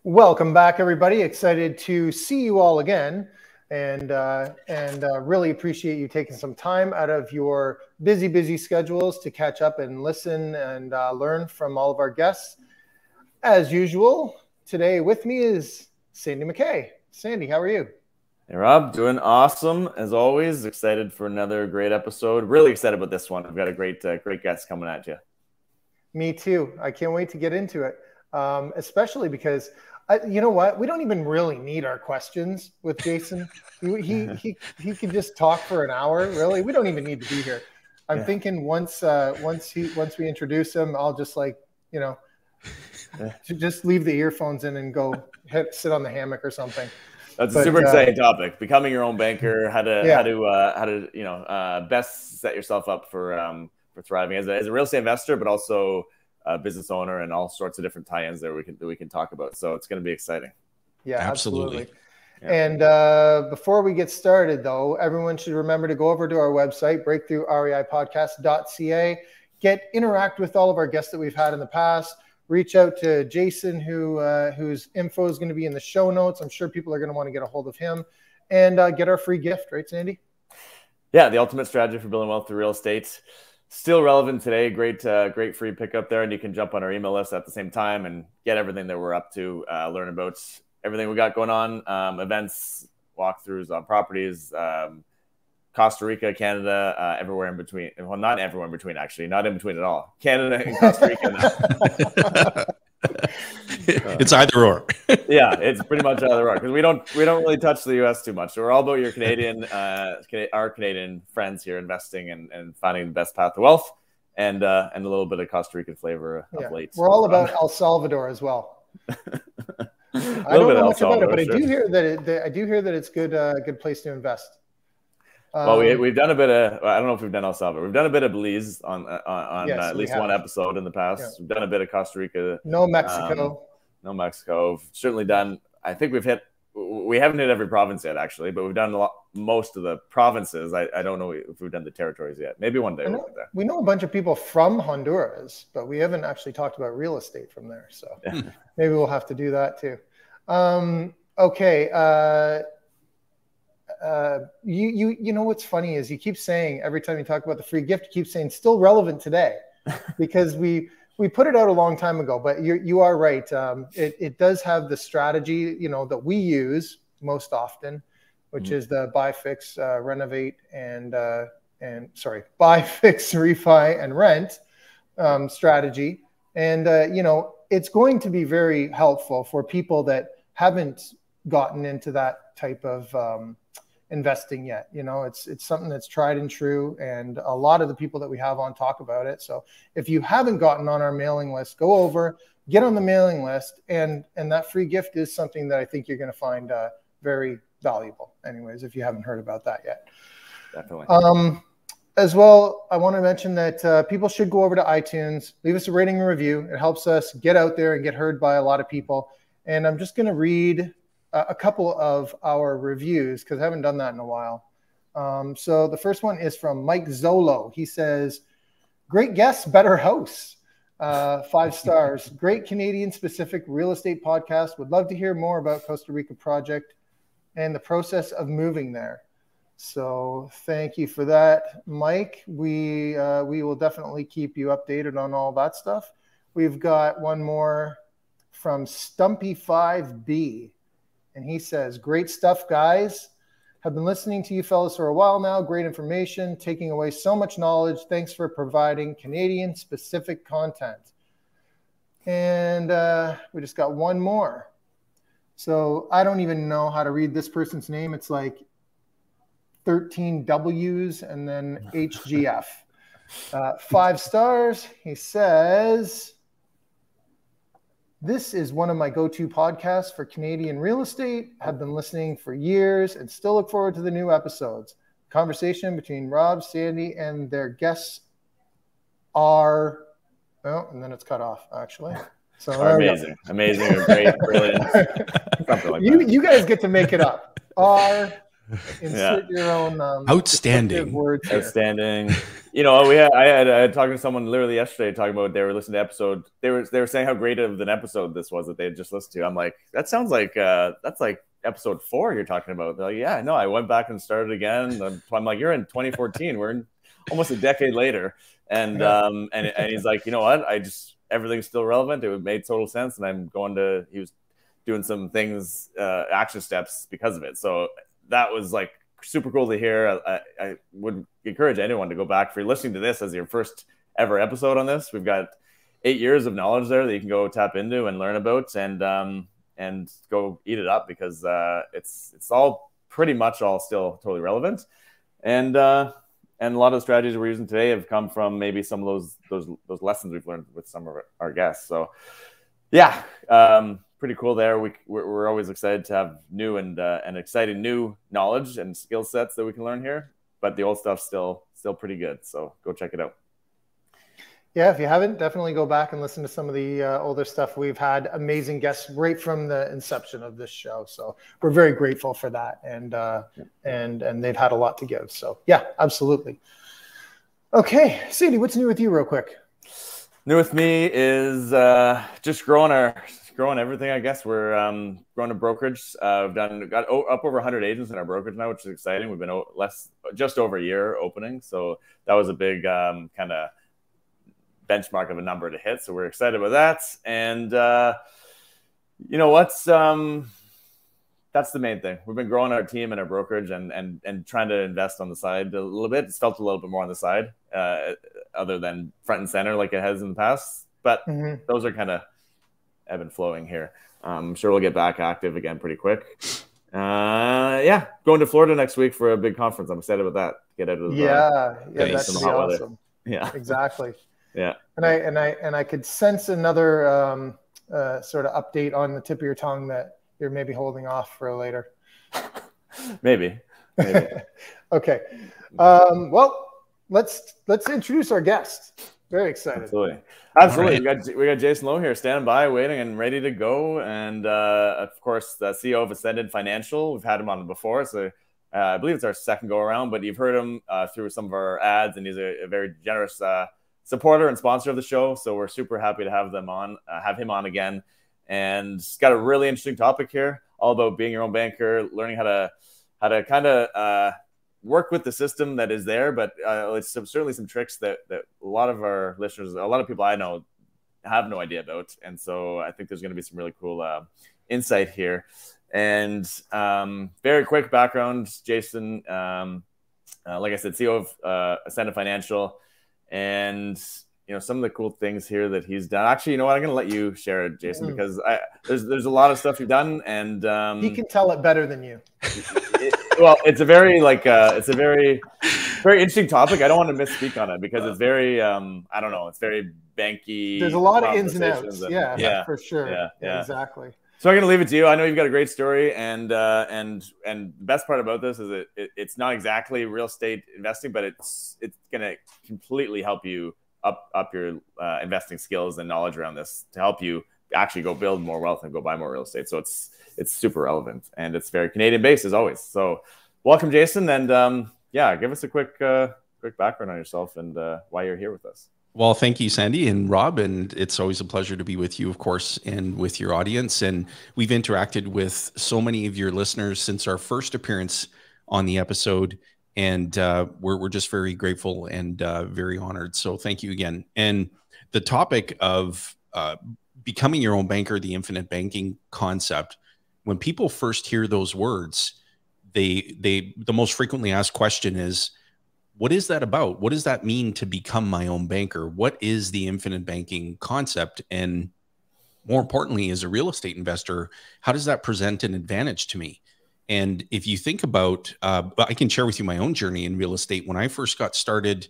Welcome back, everybody. Excited to see you all again, and really appreciate you taking some time out of your busy schedules to catch up and listen and learn from all of our guests. As usual, today with me is Sandy McKay. Sandy, how are you? Hey, Rob, doing awesome as always. Excited for another great episode. Really excited about this one. I've got a great guest coming at you. Me too. I can't wait to get into it, especially because. You know what? We don't even really need our questions with Jason. He can just talk for an hour. Really, we don't even need to be here. I'm thinking once we introduce him, I'll just just leave the earphones in and go sit on the hammock or something. That's a super exciting topic. Becoming your own banker, how to best set yourself up for thriving as a real estate investor, but also business owner, and all sorts of different tie-ins that we can talk about. So it's going to be exciting. Yeah, absolutely. Yeah. And before we get started, though, everyone should remember to go over to our website, breakthroughreipodcast.ca, interact with all of our guests that we've had in the past. Reach out to Jason, whose info is going to be in the show notes. I'm sure people are going to want to get a hold of him and get our free gift, right, Sandy? Yeah, the ultimate strategy for building wealth through real estate. Still relevant today. Great free pickup there. And you can jump on our email list at the same time and get everything that we're up to, learn about everything we got going on, events, walkthroughs on properties, Costa Rica, Canada, everywhere in between. Well, not everywhere in between, actually. Not in between at all. Canada and Costa Rica. It's either or. Yeah, it's pretty much either or, because we don't really touch the U.S. too much. So we're all about your our Canadian friends here investing and finding the best path to wealth, and a little bit of Costa Rican flavor of late. We're all about El Salvador as well. I don't know much about it, but I do hear that it's good place to invest. Well, we've done a bit of, I don't know if we've done El Salvador. We've done a bit of Belize on at least one episode in the past. Yeah. We've done a bit of Costa Rica. No Mexico. No Mexico. We've certainly done, I think we haven't hit every province yet, actually, but we've done most of the provinces. I don't know if we've done the territories yet. Maybe one day we'll get there. We know a bunch of people from Honduras, but we haven't actually talked about real estate from there. So maybe we'll have to do that too. Okay. You know what's funny is you keep saying, every time you talk about the free gift, you keep saying still relevant today, because we put it out a long time ago. But you are right. It does have the strategy that we use most often, which is the buy, fix, renovate, buy, fix, refi, and rent strategy. And it's going to be very helpful for people that haven't gotten into that type of investing yet. It's something that's tried and true, and a lot of the people that we have on talk about it. So if you haven't gotten on our mailing list, go over, get on the mailing list, and that free gift is something that I think you're going to find very valuable. Anyways, if you haven't heard about that yet. Definitely. As well, I want to mention that people should go over to iTunes, leave us a rating and review. It helps us get out there and get heard by a lot of people. And I'm just going to read a couple of our reviews, because I haven't done that in a while. So the first one is from Mike Zolo. He says, great guests, better hosts. 5 stars. Great Canadian-specific real estate podcast. Would love to hear more about Costa Rica project and the process of moving there. So thank you for that, Mike. We will definitely keep you updated on all that stuff. We've got one more from Stumpy5B. And he says, great stuff, guys. Have been listening to you fellas for a while now. Great information, taking away so much knowledge. Thanks for providing Canadian-specific content. And we just got one more. So I don't even know how to read this person's name. It's like 13 W's and then HGF. 5 stars. He says, this is one of my go-to podcasts for Canadian real estate. Have been listening for years and still look forward to the new episodes. Conversation between Rob, Sandy, and their guests are, and then it's cut off, actually. So amazing, great, brilliant. Something like that. You guys get to make it up. Insert your own outstanding words here. Outstanding. You know, I had talking to someone literally yesterday talking about they were listening to episode. They were saying how great of an episode this was that they had just listened to. I'm like, that sounds like that's like episode 4 you're talking about. They're like, yeah, no, I went back and started again. I'm like, you're in 2014. We're in almost a decade later. And and he's like, you know what? Everything's still relevant. It made total sense. And he was doing some things, action steps because of it. So that was like super cool to hear. I would encourage anyone to go back. If you're listening to this as your first ever episode on this, we've got 8 years of knowledge there that you can go tap into and learn about, and go eat it up, because it's all pretty much all still totally relevant. And a lot of the strategies we're using today have come from maybe some of those lessons we've learned with some of our guests. So yeah, pretty cool there. We're always excited to have new and exciting new knowledge and skill sets that we can learn here, but the old stuff's still pretty good. So go check it out. Yeah, if you haven't, definitely go back and listen to some of the older stuff. We've had amazing guests right from the inception of this show, so we're very grateful for that, and they've had a lot to give. So yeah, absolutely. Okay, Sandy, what's new with you, real quick? New with me is just growing everything. I guess we're growing a brokerage. We've got up over 100 agents in our brokerage now, which is exciting. We've been just over a year opening, so that was a big kind of benchmark of a number to hit. So we're excited about that. And you know what's that's the main thing. We've been growing our team and our brokerage and trying to invest on the side a little bit. It's felt a little bit more on the side, other than front and center like it has in the past. But those are kind of ebb and flowing here. I'm sure we'll get back active again pretty quick. Yeah, going to Florida next week for a big conference. I'm excited about that. Get out of the that's awesome. Yeah, exactly. Yeah, and I could sense another sort of update on the tip of your tongue that you're maybe holding off for later. maybe. Okay. Well, let's introduce our guest. Very excited. Absolutely. Right. We got Jason Lowe here, standing by, waiting and ready to go. And of course, the CEO of Ascendant Financial. We've had him on before, so I believe it's our second go around. But you've heard him through some of our ads, and he's a very generous supporter and sponsor of the show. So we're super happy to have him on again. And he's got a really interesting topic here, all about being your own banker, learning how to kind of work with the system that is there. But it's certainly some tricks that a lot of our listeners, a lot of people I know, have no idea about. And so I think there's going to be some really cool insight here. And very quick background, Jason, like I said, CEO of Ascendant Financial. And some of the cool things here that he's done. Actually, you know what? I'm going to let you share it, Jason, because there's a lot of stuff you've done, and he can tell it better than you. It's a very very interesting topic. I don't want to misspeak on it because it's very I don't know. It's very banky. There's a lot of ins and outs. Yeah, for sure. Yeah, exactly. So I'm going to leave it to you. I know you've got a great story, and the best part about this is it's not exactly real estate investing, but it's going to completely help you up your investing skills and knowledge around this to help you actually go build more wealth and go buy more real estate. So it's super relevant, and it's very Canadian based as always. So welcome, Jason, and give us a quick background on yourself and why you're here with us. Well, thank you, Sandy and Rob, and it's always a pleasure to be with you, of course, and with your audience. And we've interacted with so many of your listeners since our first appearance on the episode, and we're just very grateful and very honored. So thank you again. And the topic of becoming your own banker, the infinite banking concept, when people first hear those words, the most frequently asked question is, what is that about? What does that mean to become my own banker? What is the infinite banking concept? And more importantly, as a real estate investor, how does that present an advantage to me? And if you think about, I can share with you my own journey in real estate. When I first got started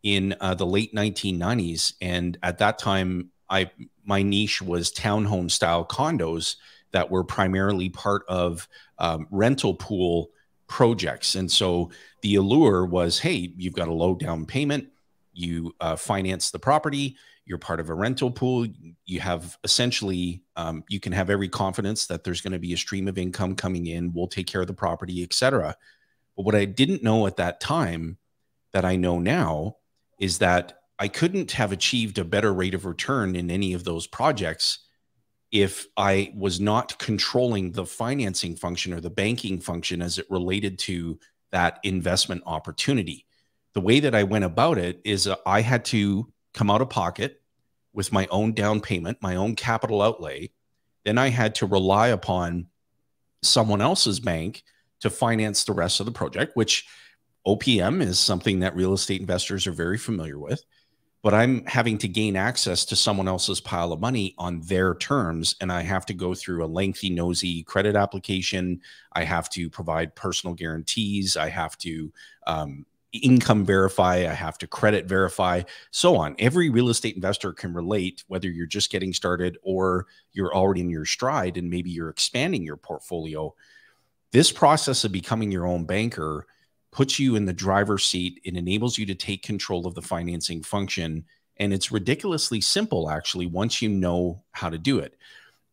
in the late 1990s, and at that time, my niche was townhome style condos that were primarily part of rental pool projects. And so the allure was, hey, you've got a low down payment, you finance the property, you're part of a rental pool, you have essentially, you can have every confidence that there's going to be a stream of income coming in, we'll take care of the property, etc. But what I didn't know at that time that I know now is that I couldn't have achieved a better rate of return in any of those projects if I was not controlling the financing function or the banking function as it related to that investment opportunity. The way that I went about it is I had to come out of pocket with my own down payment, my own capital outlay. Then I had to rely upon someone else's bank to finance the rest of the project, which OPM is something that real estate investors are very familiar with. But I'm having to gain access to someone else's pile of money on their terms. And I have to go through a lengthy, nosy credit application. I have to provide personal guarantees. I have to income verify. I have to credit verify, so on. Every real estate investor can relate, whether you're just getting started or you're already in your stride and maybe you're expanding your portfolio. This process of becoming your own banker puts you in the driver's seat. It enables you to take control of the financing function. And it's ridiculously simple, actually, once you know how to do it.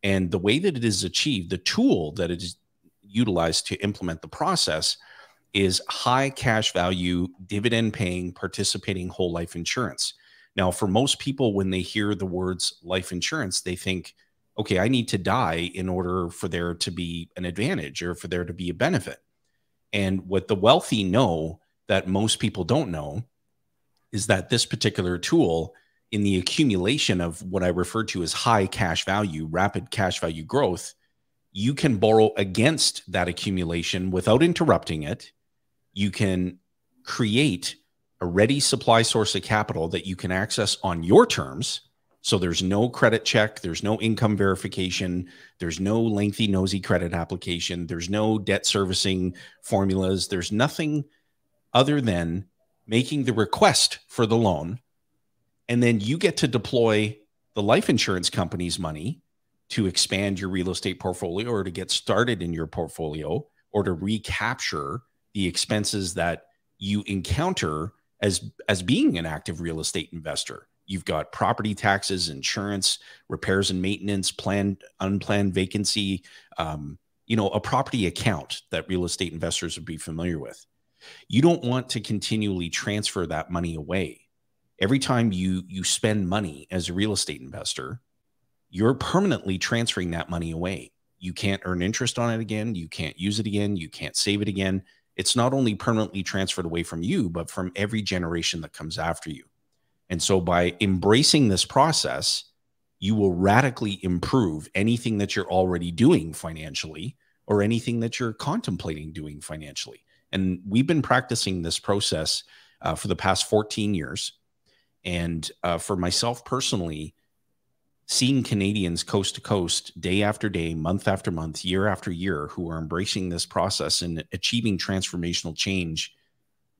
And the way that it is achieved, the tool that it is utilized to implement the process is high cash value, dividend paying, participating whole life insurance. Now, for most people, when they hear the words life insurance, they think, okay, I need to die in order for there to be an advantage or for there to be a benefit. And what the wealthy know that most people don't know is that this particular tool, in the accumulation of what I refer to as high cash value, rapid cash value growth, you can borrow against that accumulation without interrupting it. You can create a ready supply source of capital that you can access on your terms. So there's no credit check, there's no income verification, there's no lengthy, nosy credit application, there's no debt servicing formulas, there's nothing other than making the request for the loan. And then you get to deploy the life insurance company's money to expand your real estate portfolio or to get started in your portfolio or to recapture the expenses that you encounter as being an active real estate investor. You've got property taxes, insurance, repairs and maintenance, planned, unplanned vacancy, a property account that real estate investors would be familiar with. You don't want to continually transfer that money away. Every time you spend money as a real estate investor, you're permanently transferring that money away. You can't earn interest on it again. You can't use it again. You can't save it again. It's not only permanently transferred away from you, but from every generation that comes after you. And so by embracing this process, you will radically improve anything that you're already doing financially or anything that you're contemplating doing financially. And we've been practicing this process for the past 14 years. And for myself personally, seeing Canadians coast to coast, day after day, month after month, year after year, who are embracing this process and achieving transformational change,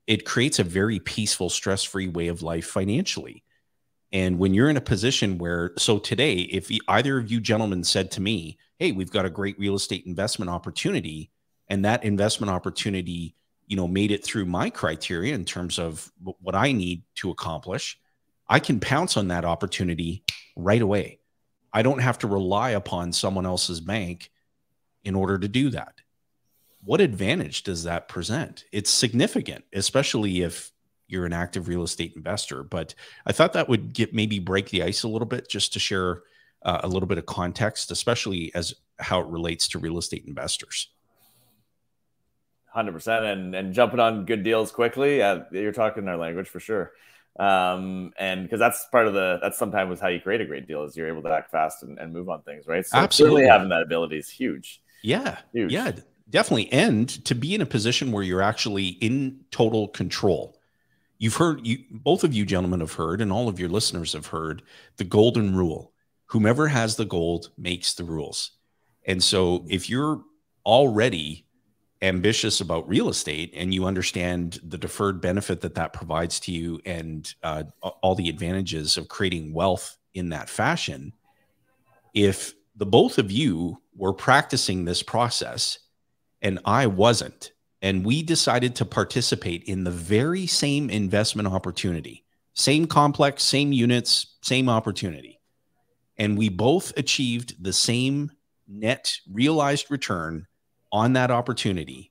it creates a very peaceful, stress-free way of life financially. And when you're in a position where, so today, if either of you gentlemen said to me, hey, we've got a great real estate investment opportunity, and that investment opportunity, made it through my criteria in terms of what I need to accomplish, I can pounce on that opportunity right away. I don't have to rely upon someone else's bank in order to do that. What advantage does that present? It's significant, especially if you're an active real estate investor. But I thought that would maybe break the ice a little bit, just to share a little bit of context, especially as how it relates to real estate investors. 100%. And jumping on good deals quickly. You're talking our language for sure. And because that's sometimes how you create a great deal, is you're able to act fast and move on things, right? So absolutely, having that ability is huge. Yeah. Huge. Yeah, definitely. And to be in a position where you're actually in total control. You've heard, both of you gentlemen have heard, and all of your listeners have heard, the golden rule: whomever has the gold makes the rules. And so if you're already ambitious about real estate and you understand the deferred benefit that provides to you and all the advantages of creating wealth in that fashion, if the both of you were practicing this process and I wasn't, and we decided to participate in the very same investment opportunity, same complex, same units, same opportunity, and we both achieved the same net realized return on that opportunity,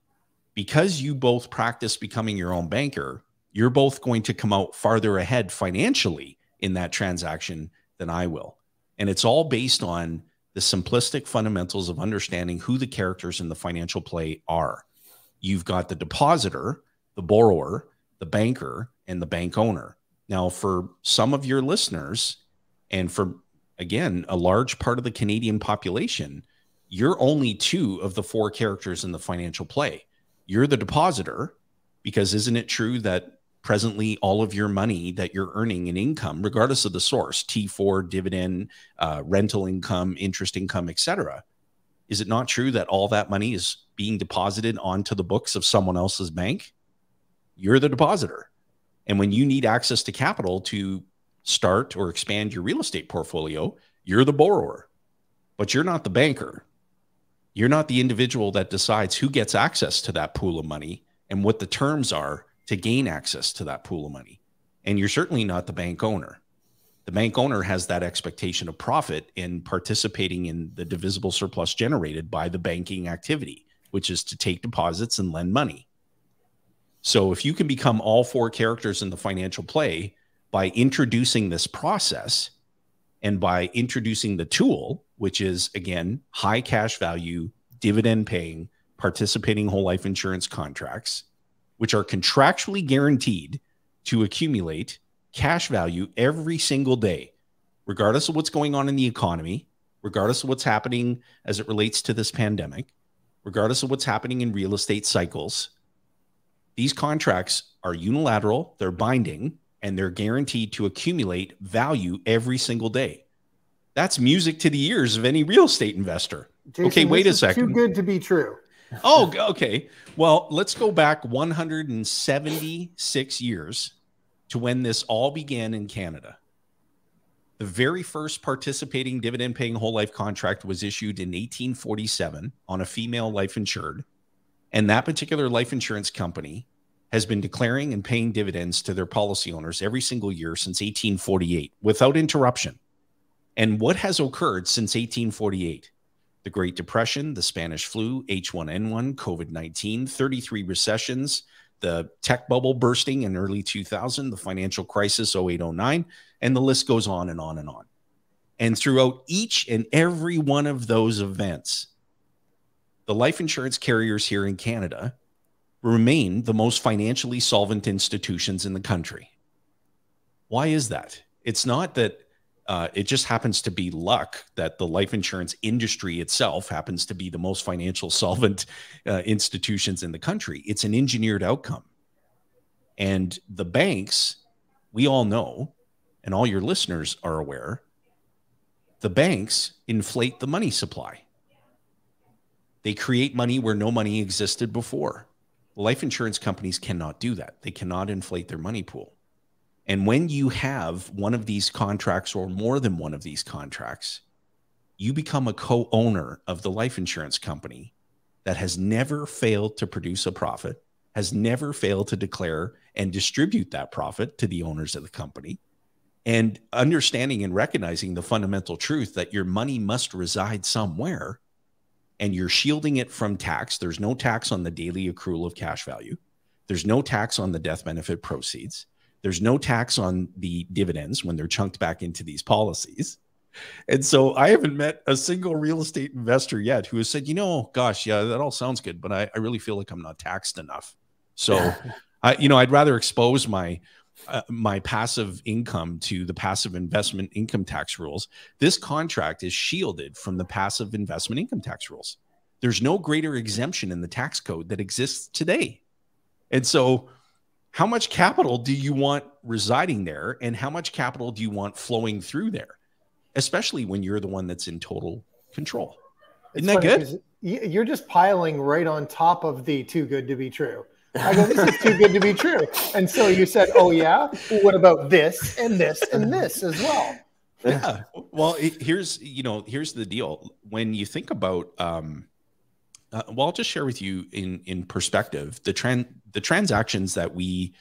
because you both practice becoming your own banker, you're both going to come out farther ahead financially in that transaction than I will. And it's all based on the simplistic fundamentals of understanding who the characters in the financial play are. You've got the depositor, the borrower, the banker, and the bank owner. Now, for some of your listeners, and for, again, a large part of the Canadian population, you're only two of the four characters in the financial play. You're the depositor, because isn't it true that presently all of your money that you're earning in income, regardless of the source, T4, dividend, rental income, interest income, etc., is it not true that all that money is being deposited onto the books of someone else's bank? You're the depositor. And when you need access to capital to start or expand your real estate portfolio, you're the borrower, but you're not the banker. You're not the individual that decides who gets access to that pool of money and what the terms are to gain access to that pool of money. And you're certainly not the bank owner. The bank owner has that expectation of profit in participating in the divisible surplus generated by the banking activity, which is to take deposits and lend money. So if you can become all four characters in the financial play by introducing this process and by introducing the tool, which is, again, high cash value, dividend paying, participating whole life insurance contracts, which are contractually guaranteed to accumulate cash value every single day, regardless of what's going on in the economy, regardless of what's happening as it relates to this pandemic, regardless of what's happening in real estate cycles. These contracts are unilateral, they're binding, and they're guaranteed to accumulate value every single day. That's music to the ears of any real estate investor. Jason, okay, wait a second. Too good to be true. Oh, okay. Well, let's go back 176 years to when this all began in Canada. The very first participating dividend-paying whole life contract was issued in 1847 on a female life insured, and that particular life insurance company has been declaring and paying dividends to their policy owners every single year since 1848 without interruption. And what has occurred since 1848? The Great Depression, the Spanish flu, H1N1, COVID-19, 33 recessions, the tech bubble bursting in early 2000, the financial crisis 08-09, and the list goes on and on and on. And throughout each and every one of those events, the life insurance carriers here in Canada remain the most financially solvent institutions in the country. Why is that? It's not that it just happens to be luck that the life insurance industry itself happens to be the most financial solvent institutions in the country. It's an engineered outcome. And the banks, we all know, and all your listeners are aware, the banks inflate the money supply. They create money where no money existed before. Life insurance companies cannot do that. They cannot inflate their money pool. And when you have one of these contracts or more than one of these contracts, you become a co-owner of the life insurance company that has never failed to produce a profit, has never failed to declare and distribute that profit to the owners of the company, and understanding and recognizing the fundamental truth that your money must reside somewhere, and you're shielding it from tax. There's no tax on the daily accrual of cash value. There's no tax on the death benefit proceeds. There's no tax on the dividends when they're chunked back into these policies. And so I haven't met a single real estate investor yet who has said, you know, gosh, yeah, that all sounds good, but I really feel like I'm not taxed enough. So, I'd rather expose my passive income to the passive investment income tax rules. This contract is shielded from the passive investment income tax rules. There's no greater exemption in the tax code that exists today. And so how much capital do you want residing there, and how much capital do you want flowing through there, especially when you're the one that's in total control? Isn't that good? You're just piling right on top of the too good to be true. I go, this is too good to be true. And so you said, oh, yeah, well, what about this and this and this as well? Yeah. Well, here's the deal. When you think about I'll just share with you in perspective, the transactions that we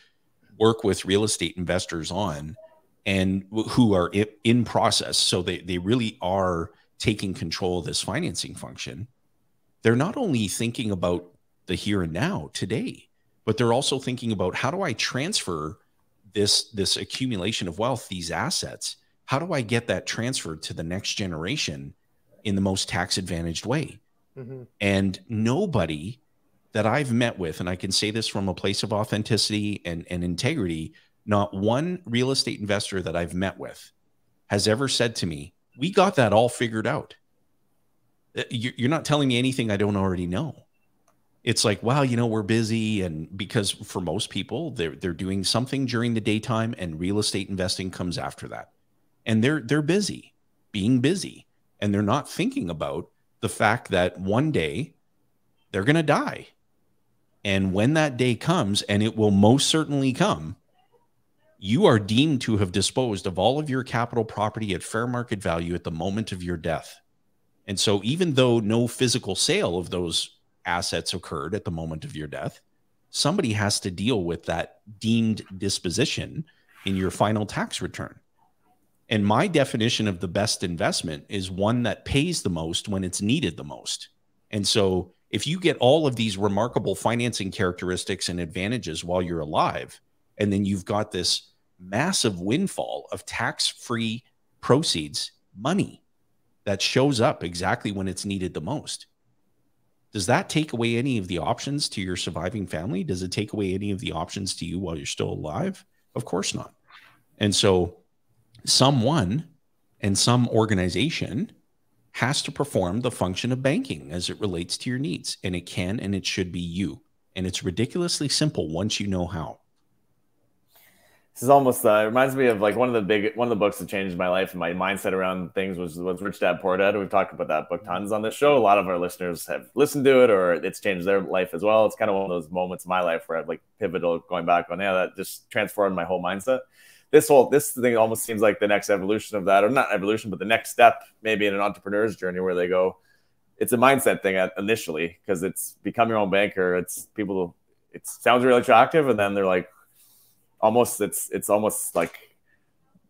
work with real estate investors on and who are in process. So they really are taking control of this financing function. They're not only thinking about the here and now today, but they're also thinking about, how do I transfer this accumulation of wealth, these assets? How do I get that transferred to the next generation in the most tax advantaged way? Mm-hmm. And nobody that I've met with, and I can say this from a place of authenticity and integrity, not one real estate investor that I've met with has ever said to me, we got that all figured out. You're not telling me anything I don't already know. It's like, wow, we're busy. And because for most people, they're doing something during the daytime, and real estate investing comes after that. And they're busy, being busy. And they're not thinking about the fact that one day they're going to die. And when that day comes, and it will most certainly come, you are deemed to have disposed of all of your capital property at fair market value at the moment of your death. And so even though no physical sale of those assets occurred at the moment of your death, somebody has to deal with that deemed disposition in your final tax return. And my definition of the best investment is one that pays the most when it's needed the most. And so if you get all of these remarkable financing characteristics and advantages while you're alive, and then you've got this massive windfall of tax-free proceeds, money that shows up exactly when it's needed the most, does that take away any of the options to your surviving family? Does it take away any of the options to you while you're still alive? Of course not. And so someone and some organization has to perform the function of banking as it relates to your needs. And it can and it should be you. And it's ridiculously simple once you know how. This is almost it reminds me of like one of the books that changed my life and my mindset around things was Rich Dad Poor Dad. We've talked about that book tons on this show. A lot of our listeners have listened to it, or it's changed their life as well. It's kind of one of those moments in my life where I've like pivotal going back on, yeah, that just transformed my whole mindset. This thing almost seems like the next evolution of that, or not evolution, but the next step maybe in an entrepreneur's journey, where they go, it's a mindset thing initially, because it's become your own banker. It sounds really attractive, and then they're like, it's almost like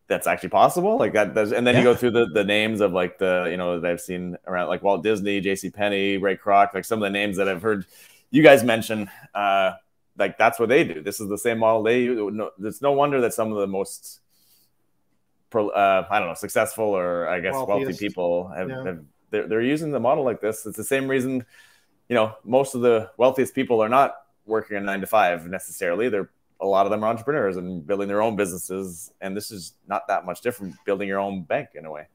that's actually possible, like that does. And then you go through the names of like that I've seen around, like Walt Disney, JCPenney, Ray Kroc, like some of the names that I've heard you guys mention. Like that's what they do. This is the same model they use. It's no wonder that some of the most successful, or I guess wealthy people they're using the model like this. It's the same reason most of the wealthiest people are not working a 9-to-5 necessarily. A lot of them are entrepreneurs and building their own businesses. And this is not that much different, building your own bank in a way.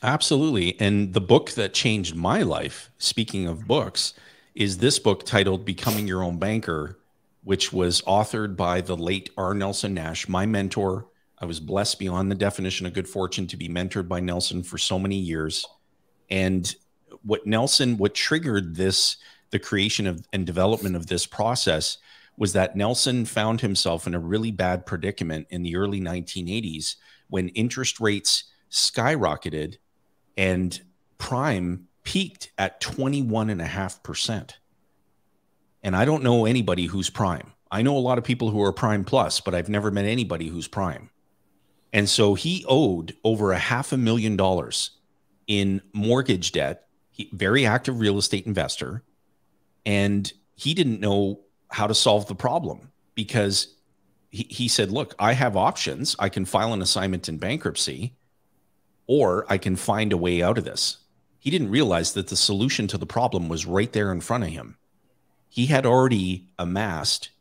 Absolutely. And the book that changed my life, speaking of books, is this book titled Becoming Your Own Banker, which was authored by the late R. Nelson Nash, my mentor. I was blessed beyond the definition of good fortune to be mentored by Nelson for so many years. And what triggered the creation of and development of this process was that Nelson found himself in a really bad predicament in the early 1980s when interest rates skyrocketed and prime peaked at 21.5%. And I don't know anybody who's prime. I know a lot of people who are prime plus, but I've never met anybody who's prime. And so he owed over $500,000 in mortgage debt. Very active real estate investor. And he didn't know how to solve the problem, because he said, look, I have options. I can file an assignment in bankruptcy, or I can find a way out of this. He didn't realize that the solution to the problem was right there in front of him. He had already amassed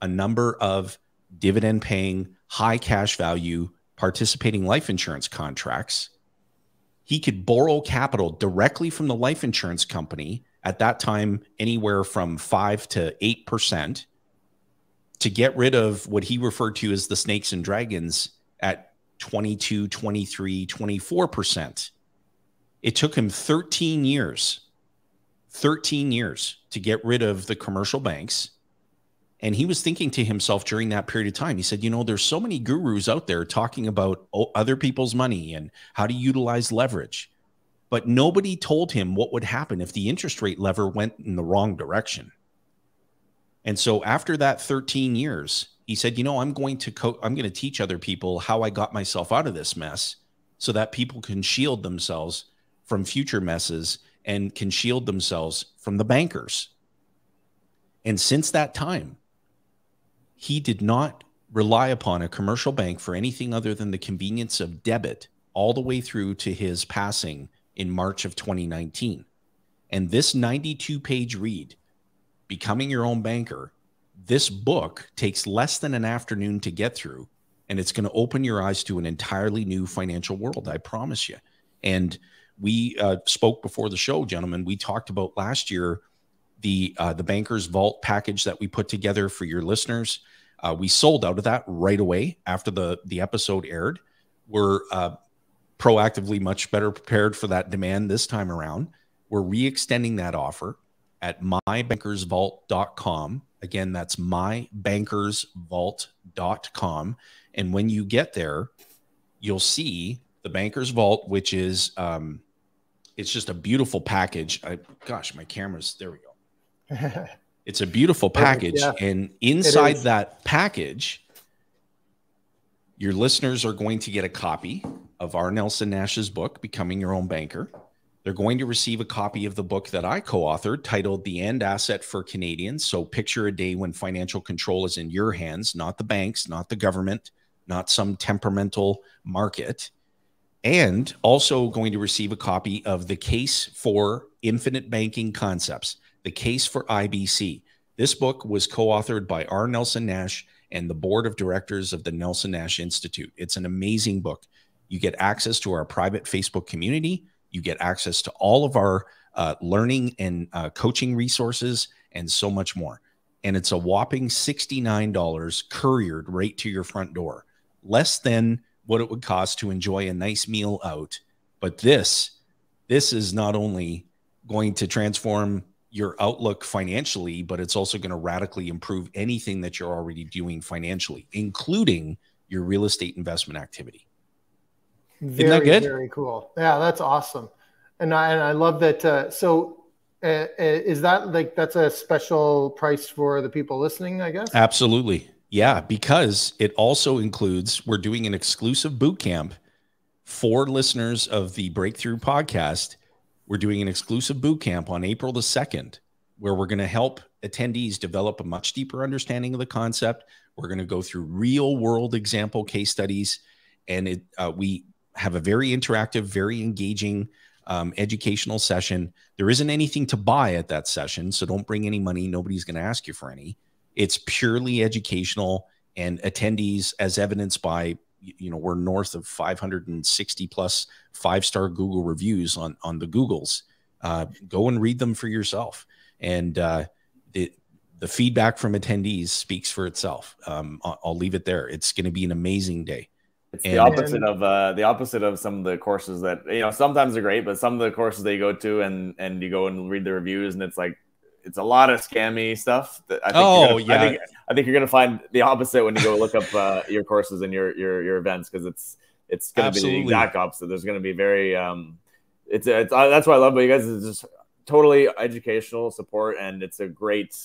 a number of dividend paying, high cash value, participating life insurance contracts. He could borrow capital directly from the life insurance company, at that time anywhere from 5 to 8%, to get rid of what he referred to as the snakes and dragons at 22, 23, 24%. It took him 13 years to get rid of the commercial banks. And he was thinking to himself during that period of time, he said, there's so many gurus out there talking about other people's money and how to utilize leverage. But nobody told him what would happen if the interest rate lever went in the wrong direction. And so after that 13 years, he said, I'm going to teach other people how I got myself out of this mess, so that people can shield themselves from future messes and can shield themselves from the bankers. And since that time, he did not rely upon a commercial bank for anything other than the convenience of debit all the way through to his passing in March of 2019. And this 92-page read, Becoming Your Own Banker, this book takes less than an afternoon to get through, and it's going to open your eyes to an entirely new financial world, I promise you. And we spoke before the show, gentlemen. We talked about last year the Banker's Vault package that we put together for your listeners. We sold out of that right away after the episode aired. We're proactively much better prepared for that demand this time around. We're re-extending that offer at mybankersvault.com. Again, that's mybankersvault.com. And when you get there, you'll see the Banker's Vault, which is, it's just a beautiful package. Gosh, my camera's, there we go. It's a beautiful package. Yeah. And inside that package, your listeners are going to get a copy of R. Nelson Nash's book, Becoming Your Own Banker. They're going to receive a copy of the book that I co-authored titled The End Asset for Canadians. So picture a day when financial control is in your hands, not the banks, not the government, not some temperamental market. And also going to receive a copy of The Case for Infinite Banking Concepts, The Case for IBC. This book was co-authored by R. Nelson Nash and the board of directors of the Nelson Nash Institute. It's an amazing book. You get access to our private Facebook community. You get access to all of our learning and coaching resources and so much more. And it's a whopping $69 couriered right to your front door. Less than what it would cost to enjoy a nice meal out. But this is not only going to transform your outlook financially, but it's also going to radically improve anything that you're already doing financially, including your real estate investment activity. Isn't that good? Very cool. Yeah, that's awesome. And I love that. Is that like, that's a special price for the people listening, I guess? Absolutely. Yeah, because it also includes, we're doing an exclusive boot camp for listeners of the Breakthrough Podcast. We're doing an exclusive boot camp on April the 2nd, where we're going to help attendees develop a much deeper understanding of the concept. We're going to go through real world example case studies. And we have a very interactive, very engaging educational session. There isn't anything to buy at that session, so don't bring any money. Nobody's going to ask you for any. It's purely educational, and attendees, as evidenced by, we're north of 560 plus 5-star Google reviews on the Googles. Go and read them for yourself. And the feedback from attendees speaks for itself. I'll leave it there. It's going to be an amazing day. It's the opposite of some of the courses that, sometimes they're great, but some of the courses that you go to and you go and read the reviews, and it's like, it's a lot of scammy stuff. That I think I think you're gonna find the opposite when you go look up your courses and your events, because it's gonna be the exact opposite. There's gonna be very it's that's what I love about you guys, is just totally educational support, and it's a great,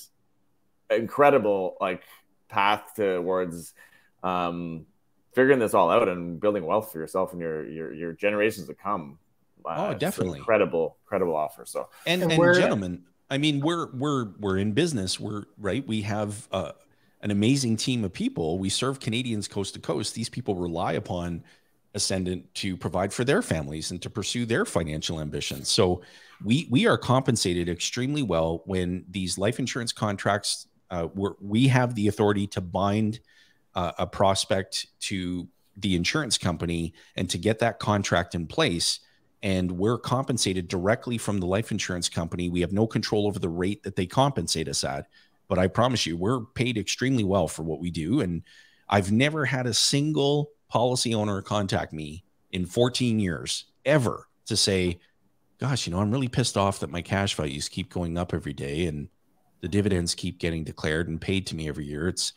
incredible path towards figuring this all out and building wealth for yourself and your generations to come. Definitely incredible offer. So and gentlemen, I mean, we're in business. We have an amazing team of people. We serve Canadians coast to coast. These people rely upon Ascendant to provide for their families and to pursue their financial ambitions. So we are compensated extremely well when these life insurance contracts, we have the authority to bind a prospect to the insurance company and to get that contract in place. And we're compensated directly from the life insurance company. We have no control over the rate that they compensate us at. But I promise you, we're paid extremely well for what we do. And I've never had a single policy owner contact me in 14 years ever to say, gosh, I'm really pissed off that my cash values keep going up every day and the dividends keep getting declared and paid to me every year. It's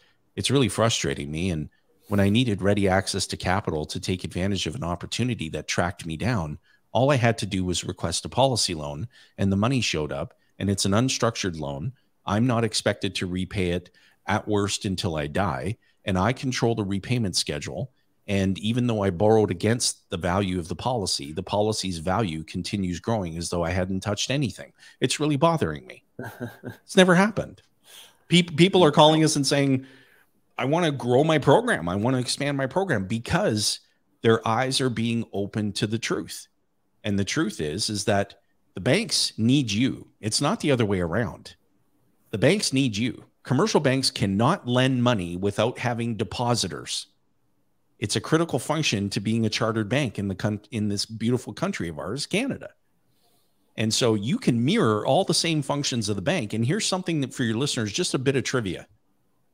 really frustrating me. And when I needed ready access to capital to take advantage of an opportunity that tracked me down, all I had to do was request a policy loan, and the money showed up, and it's an unstructured loan. I'm not expected to repay it at worst until I die, and I control the repayment schedule. And even though I borrowed against the value of the policy's value continues growing as though I hadn't touched anything. It's really bothering me. It's never happened. People are calling us and saying, I want to grow my program. I want to expand my program, because their eyes are being opened to the truth. And the truth is that the banks need you. It's not the other way around. The banks need you. Commercial banks cannot lend money without having depositors. It's a critical function to being a chartered bank in this beautiful country of ours, Canada. And so you can mirror all the same functions of the bank. And here's something that for your listeners, just a bit of trivia.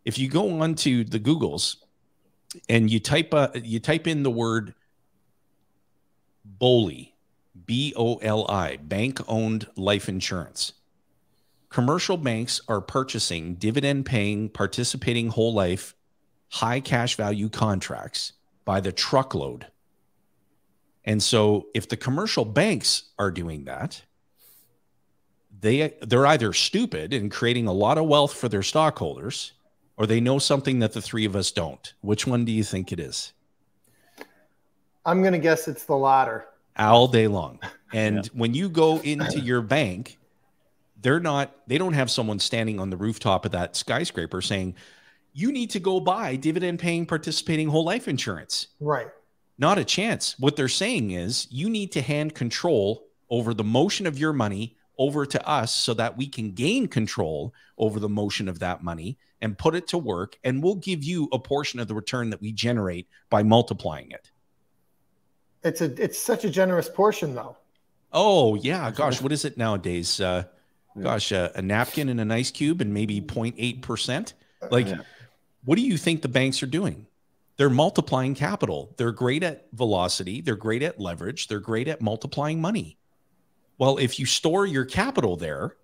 If you go onto the Googles and you type in the word BOLI, B-O-L-I, bank-owned life insurance. Commercial banks are purchasing dividend-paying, participating whole life, high cash value contracts by the truckload. And so if the commercial banks are doing that, they're either stupid and creating a lot of wealth for their stockholders, or they know something that the three of us don't. Which one do you think it is? I'm going to guess it's the latter. All day long. And when you go into your bank, they don't have someone standing on the rooftop of that skyscraper saying, you need to go buy dividend paying participating whole life insurance. Right. Not a chance. What they're saying is you need to hand control over the motion of your money over to us so that we can gain control over the motion of that money and put it to work. And we'll give you a portion of the return that we generate by multiplying it. It's such a generous portion, though. Oh, yeah. Gosh, what is it nowadays? A napkin and an ice cube and maybe 0.8%. What do you think the banks are doing? They're multiplying capital. They're great at velocity. They're great at leverage. They're great at multiplying money. Well, if you store your capital there,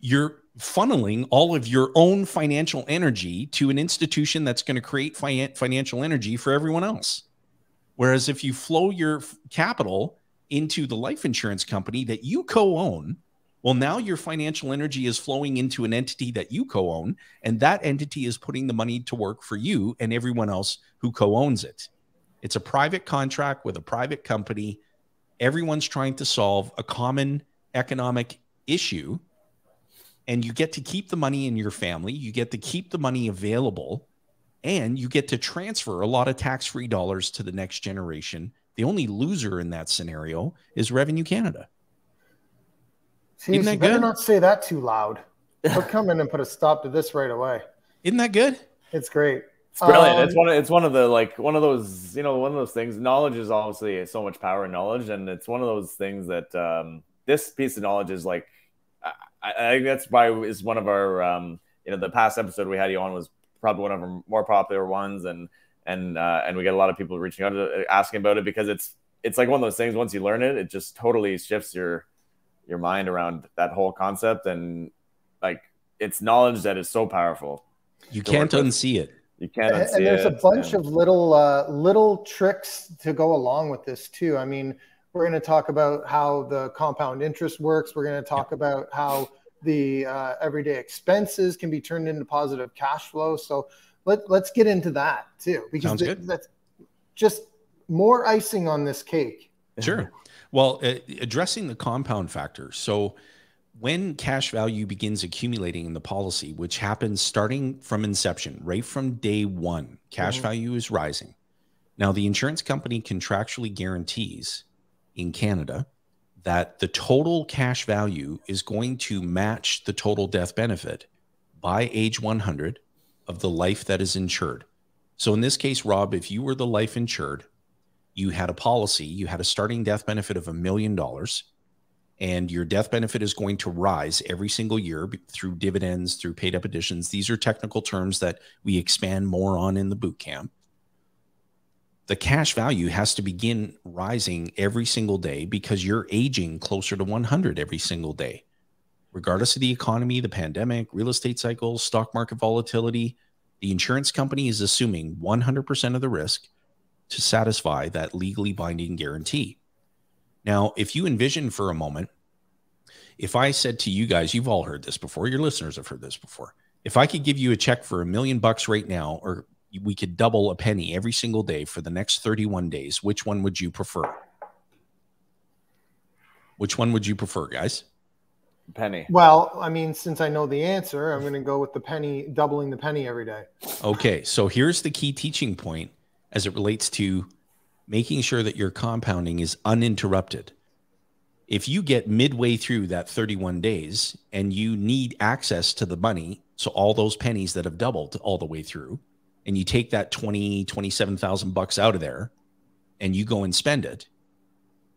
you're funneling all of your own financial energy to an institution that's going to create financial energy for everyone else. Whereas if you flow your capital into the life insurance company that you co-own, well, now your financial energy is flowing into an entity that you co-own, and that entity is putting the money to work for you and everyone else who co-owns it. It's a private contract with a private company. Everyone's trying to solve a common economic issue, and you get to keep the money in your family. You get to keep the money available, and you get to transfer a lot of tax-free dollars to the next generation. The only loser in that scenario is Revenue Canada. See, you better not say that too loud. They'll come in and put a stop to this right away. Isn't that good? It's great. It's brilliant. It's one of those things. Knowledge is obviously so much power in knowledge, and it's one of those things that this piece of knowledge is like. I think that's why is one of our the past episode we had you on was probably one of our more popular ones, and we get a lot of people reaching out asking about it because it's like one of those things. Once you learn it, it just totally shifts your mind around that whole concept, and like it's knowledge that is so powerful. You can't unsee it. You can't unsee it. And there's a bunch of little tricks to go along with this too. I mean, we're going to talk about how the compound interest works. We're going to talk about how the everyday expenses can be turned into positive cash flow. So let's get into that too, because that's just more icing on this cake. Sure. Well, addressing the compound factor. So when cash value begins accumulating in the policy, which happens starting from inception, right from day one, cash value is rising. Now, the insurance company contractually guarantees in Canada that the total cash value is going to match the total death benefit by age 100 of the life that is insured. So in this case, Rob, if you were the life insured, you had a policy, you had a starting death benefit of $1 million, and your death benefit is going to rise every single year through dividends, through paid up additions. These are technical terms that we expand more on in the boot camp. The cash value has to begin rising every single day because you're aging closer to 100 every single day. Regardless of the economy, the pandemic, real estate cycles, stock market volatility, the insurance company is assuming 100% of the risk to satisfy that legally binding guarantee. Now, if you envision for a moment, if I said to you guys, you've all heard this before, your listeners have heard this before. If I could give you a check for $1 million right now, or we could double a penny every single day for the next 31 days, which one would you prefer? Which one would you prefer, guys? penny? Well, I mean, since I know the answer, I'm going to go with the penny, doubling the penny every day. Okay, so here's the key teaching point as it relates to making sure that your compounding is uninterrupted. If you get midway through that 31 days and you need access to the money, so all those pennies that have doubled all the way through, and you take that 27,000 bucks out of there and you go and spend it,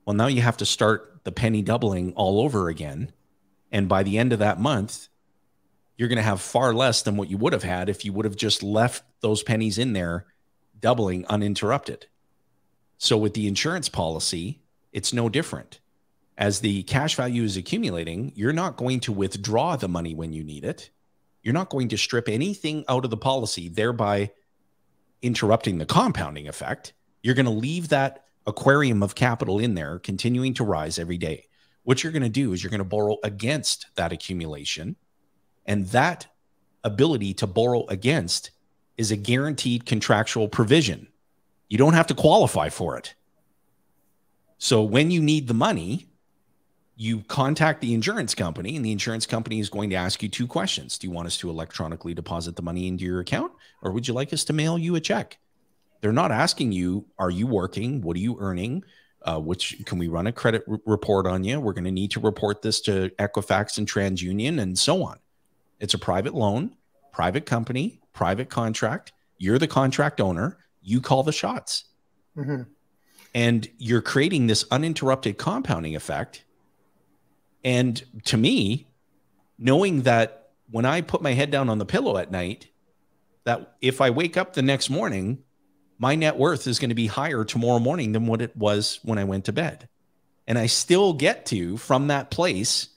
well, now you have to start the penny doubling all over again. And by the end of that month, you're going to have far less than what you would have had if you would have just left those pennies in there doubling uninterrupted. So with the insurance policy, it's no different. As the cash value is accumulating, you're not going to withdraw the money when you need it. You're not going to strip anything out of the policy, thereby interrupting the compounding effect. You're going to leave that aquarium of capital in there, continuing to rise every day. What you're going to do is you're going to borrow against that accumulation. And that ability to borrow against is a guaranteed contractual provision. You don't have to qualify for it. So when you need the money, you contact the insurance company, and the insurance company is going to ask you two questions. Do you want us to electronically deposit the money into your account, or would you like us to mail you a check? They're not asking you, are you working? What are you earning? Which can we run a credit report on you? We're going to need to report this to Equifax and TransUnion and so on. It's a private loan, private company, private contract. You're the contract owner. You call the shots. Mm-hmm. And you're creating this uninterrupted compounding effect. And to me, knowing that when I put my head down on the pillow at night, that if I wake up the next morning, my net worth is going to be higher tomorrow morning than what it was when I went to bed. And I still get to, from that place,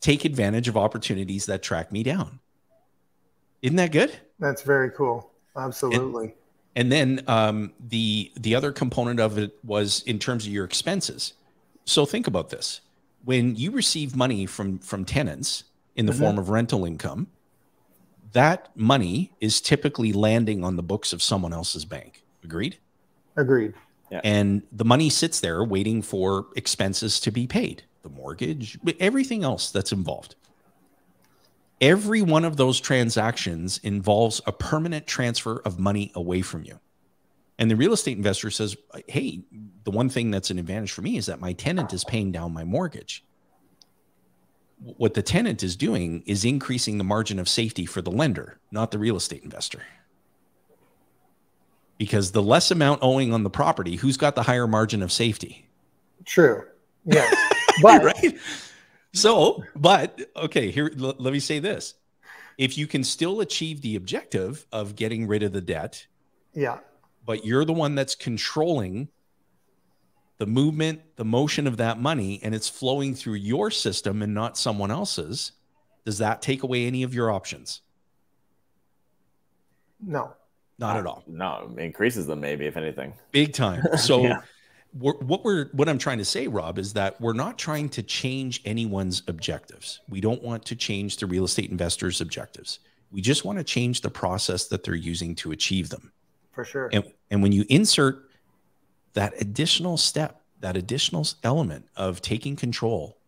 take advantage of opportunities that track me down. Isn't that good? That's very cool. Absolutely. And then the other component of it was in terms of your expenses. So think about this. When you receive money from tenants in the form of rental income, that money is typically landing on the books of someone else's bank. Agreed? Agreed. Yeah. And the money sits there waiting for expenses to be paid, the mortgage, everything else that's involved. Every one of those transactions involves a permanent transfer of money away from you. And the real estate investor says, hey, the one thing that's an advantage for me is that my tenant is paying down my mortgage. What the tenant is doing is increasing the margin of safety for the lender, not the real estate investor. Because the less amount owing on the property, who's got the higher margin of safety? True. Yes. But right. So, but okay, here, let me say this. If you can still achieve the objective of getting rid of the debt, yeah, but you're the one that's controlling the movement, the motion of that money, and it's flowing through your system and not someone else's, does that take away any of your options? No. Not at all. No, it increases them maybe, if anything. Big time. So Yeah. what I'm trying to say, Rob, is that we're not trying to change anyone's objectives. We don't want to change the real estate investors' objectives. We just want to change the process that they're using to achieve them. For sure. And when you insert that additional step, that additional element of taking control,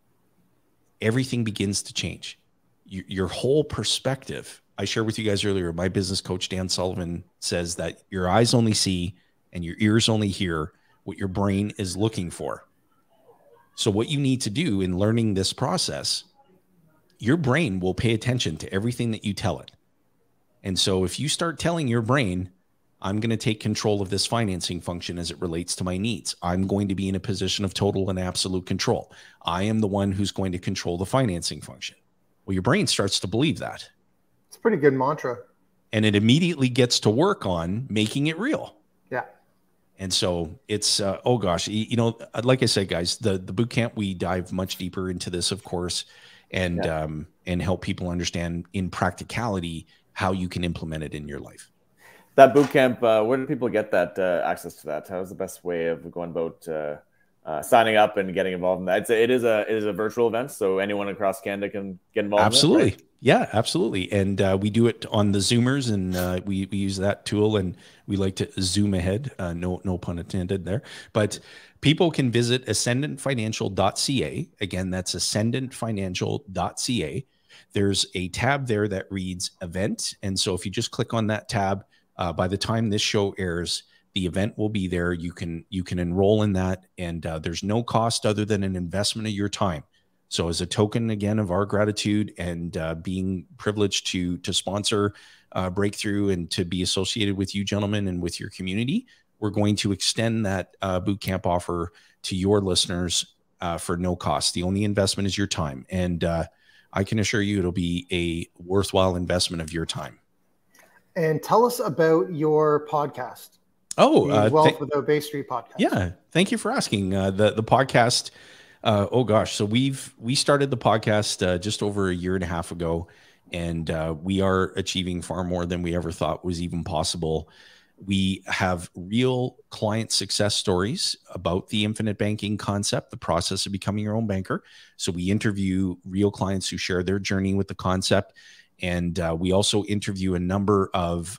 everything begins to change. Your whole perspective. I shared with you guys earlier, my business coach, Dan Sullivan, says that your eyes only see and your ears only hear what your brain is looking for. So what you need to do in learning this process, your brain will pay attention to everything that you tell it. And so if you start telling your brain, I'm going to take control of this financing function as it relates to my needs. I'm going to be in a position of total and absolute control. I am the one who's going to control the financing function. Well, your brain starts to believe that. It's a pretty good mantra. And it immediately gets to work on making it real. Yeah. And so it's, oh gosh, you know, like I said, guys, the boot camp, we dive much deeper into this, of course, and help people understand in practicality how you can implement it in your life. That boot camp, where do people get that access to that? How's the best way of going about signing up and getting involved in that. It is a virtual event, so anyone across Canada can get involved. Absolutely. In it, right? Yeah, absolutely. And we do it on the Zoomers, and we use that tool, and we like to zoom ahead. No pun intended there. But people can visit ascendantfinancial.ca. Again, that's ascendantfinancial.ca. There's a tab there that reads event. And so if you just click on that tab, by the time this show airs, the event will be there. You can enroll in that, and there's no cost other than an investment of your time. So as a token, again, of our gratitude and being privileged to sponsor Breakthrough and to be associated with you gentlemen and with your community, we're going to extend that boot camp offer to your listeners for no cost. The only investment is your time. And I can assure you it'll be a worthwhile investment of your time. And tell us about your podcast. Oh, Wealth Without Bay Street podcast. Yeah, thank you for asking. The podcast. Oh gosh, so we started the podcast just over a year and a half ago, and we are achieving far more than we ever thought was even possible. We have real client success stories about the infinite banking concept, the process of becoming your own banker. So we interview real clients who share their journey with the concept. And we also interview a number of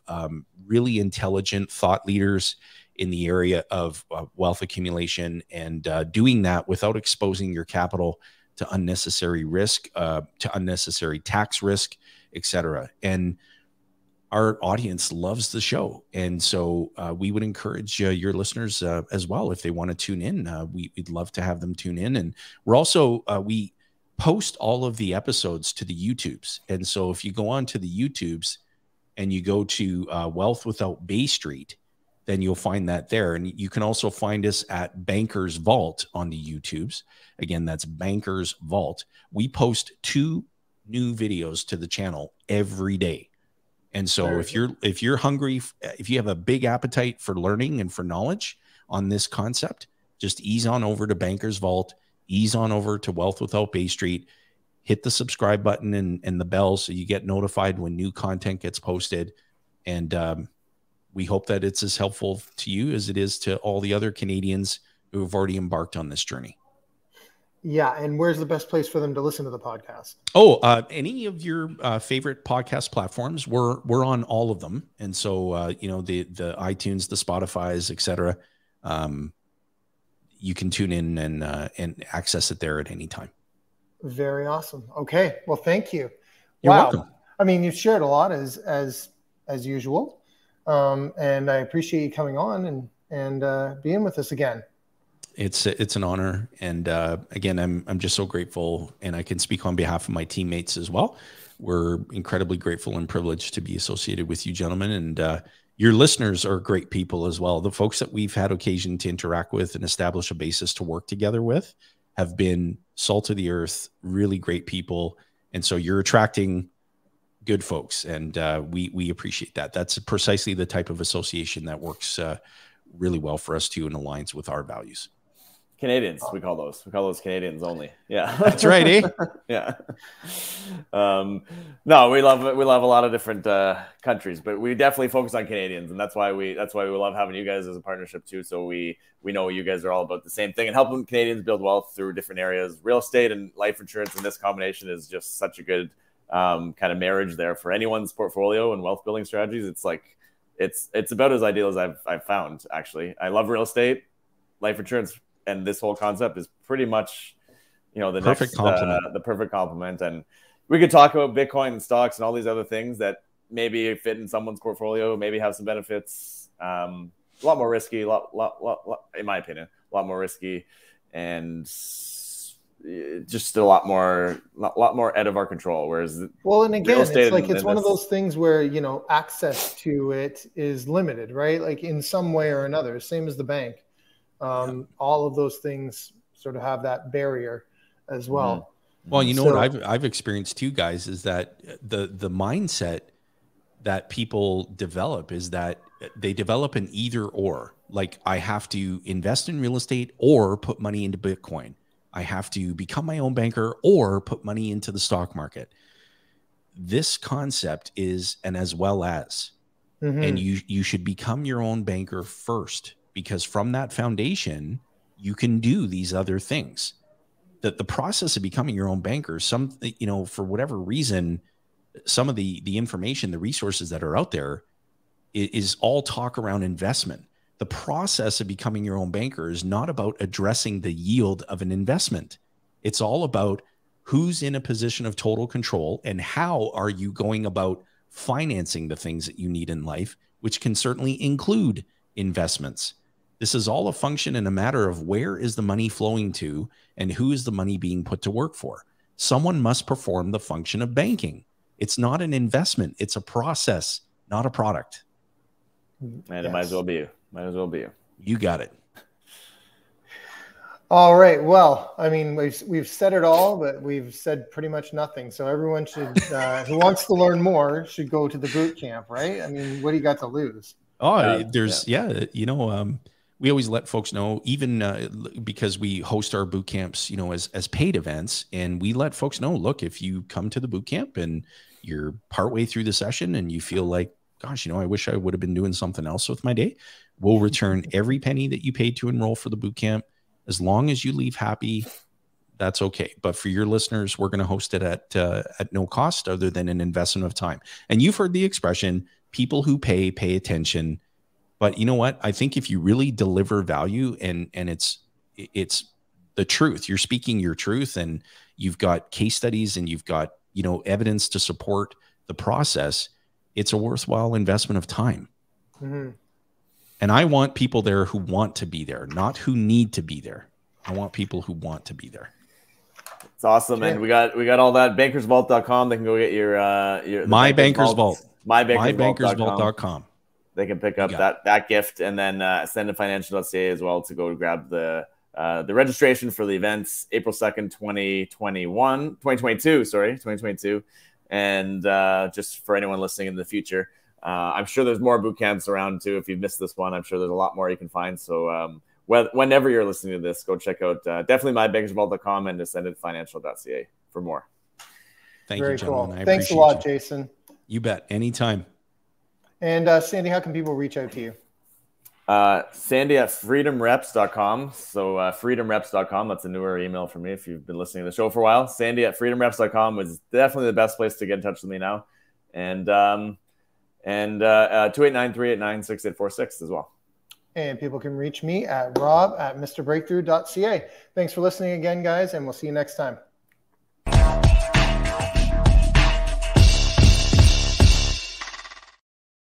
really intelligent thought leaders in the area of wealth accumulation, and doing that without exposing your capital to unnecessary risk, to unnecessary tax risk, etc. And our audience loves the show. And so we would encourage your listeners as well, if they want to tune in. We'd love to have them tune in. And we're also, we post all of the episodes to the YouTubes. And so if you go on to the YouTubes and you go to Wealth Without Bay Street, then you'll find that there. And you can also find us at Bankers Vault on the YouTubes. Again, that's Bankers Vault. We post 2 new videos to the channel every day. And so if you're hungry, if you have a big appetite for learning and for knowledge on this concept, just ease on over to Bankers Vault, ease on over to Wealth Without Bay Street, hit the subscribe button and the bell so you get notified when new content gets posted. And we hope that it's as helpful to you as it is to all the other Canadians who have already embarked on this journey. Yeah. And where's the best place for them to listen to the podcast? Oh, any of your favorite podcast platforms. We're on all of them. And so, the iTunes, the Spotify's, etc. You can tune in and access it there at any time. Very awesome. Okay. Well, thank you. You're welcome. I mean, you've shared a lot as usual. And I appreciate you coming on and being with us again. It's an honor. And again, I'm just so grateful, and I can speak on behalf of my teammates as well. We're incredibly grateful and privileged to be associated with you gentlemen. And your listeners are great people as well. The folks that we've had occasion to interact with and establish a basis to work together with have been salt of the earth, really great people. And so you're attracting good folks, and we appreciate that. That's precisely the type of association that works really well for us too and aligns with our values. Canadians, we call those Canadians only. Yeah, that's right, eh? Yeah. No, we love a lot of different countries, but we definitely focus on Canadians, and that's why we love having you guys as a partnership too. So we know you guys are all about the same thing and helping Canadians build wealth through different areas. Real estate and life insurance, and this combination is just such a good kind of marriage there for anyone's portfolio and wealth building strategies. It's like it's about as ideal as I've found, actually. I love real estate, life insurance, and this whole concept is pretty much, the perfect complement. And we could talk about Bitcoin and stocks and all these other things that maybe fit in someone's portfolio, maybe have some benefits. A lot more risky, lot, in my opinion, a lot more risky, and just a lot more out of our control. Whereas, and again, it's one of those things where, access to it is limited, right? Like in some way or another, same as the bank. All of those things sort of have that barrier as well. Well, what I've experienced too, guys, is that the mindset that people develop is that they develop an either or. Like, I have to invest in real estate or put money into Bitcoin. I have to become my own banker or put money into the stock market. This concept is an as well as, and you should become your own banker first, because from that foundation, you can do these other things. That the process of becoming your own banker, for whatever reason, some of the information, the resources that are out there is all talk around investment. The process of becoming your own banker is not about addressing the yield of an investment. It's all about who's in a position of total control and how are you going about financing the things that you need in life, which can certainly include investments. This is all a function and a matter of where is the money flowing to and who is the money being put to work for. Someone must perform the function of banking. It's not an investment. It's a process, not a product. And it might as well be you. Might as well be you. You got it. All right. Well, I mean, we've said it all, but we've said pretty much nothing. So everyone should, who wants to learn more, should go to the boot camp, right? I mean, what do you got to lose? Oh, we always let folks know, even because we host our boot camps, as paid events, and we let folks know, look, if you come to the boot camp and you're partway through the session and you feel like, gosh, I wish I would have been doing something else with my day, we'll return every penny that you paid to enroll for the boot camp. As long as you leave happy, that's okay. But for your listeners, we're going to host it at no cost other than an investment of time. And you've heard the expression, people who pay attention. But you know what? I think if you really deliver value and it's the truth, you're speaking your truth, and you've got case studies and you've got, evidence to support the process, it's a worthwhile investment of time. Mm-hmm. And I want people there who want to be there, not who need to be there. I want people who want to be there. It's awesome. And we got all that. Bankersvault.com. They can go get your My Bankers Vault. MyBankersVault.com. They can pick up that gift, and then send to financial.ca as well to go grab the registration for the events April 2nd, 2022. And just for anyone listening in the future, I'm sure there's more boot camps around too. If you've missed this one, I'm sure there's a lot more you can find. So whenever you're listening to this, go check out definitely mybankersvault.com and ascendantfinancial.ca for more. Thank you, gentlemen. Cool. Thanks a lot, Jason. You bet. Anytime. And Sandy, how can people reach out to you? Sandy at freedomreps.com. So freedomreps.com. That's a newer email for me if you've been listening to the show for a while. Sandy at freedomreps.com is definitely the best place to get in touch with me now. And 289-389-6846 as well. And people can reach me at rob@mrbreakthrough.ca. Thanks for listening again, guys, and we'll see you next time.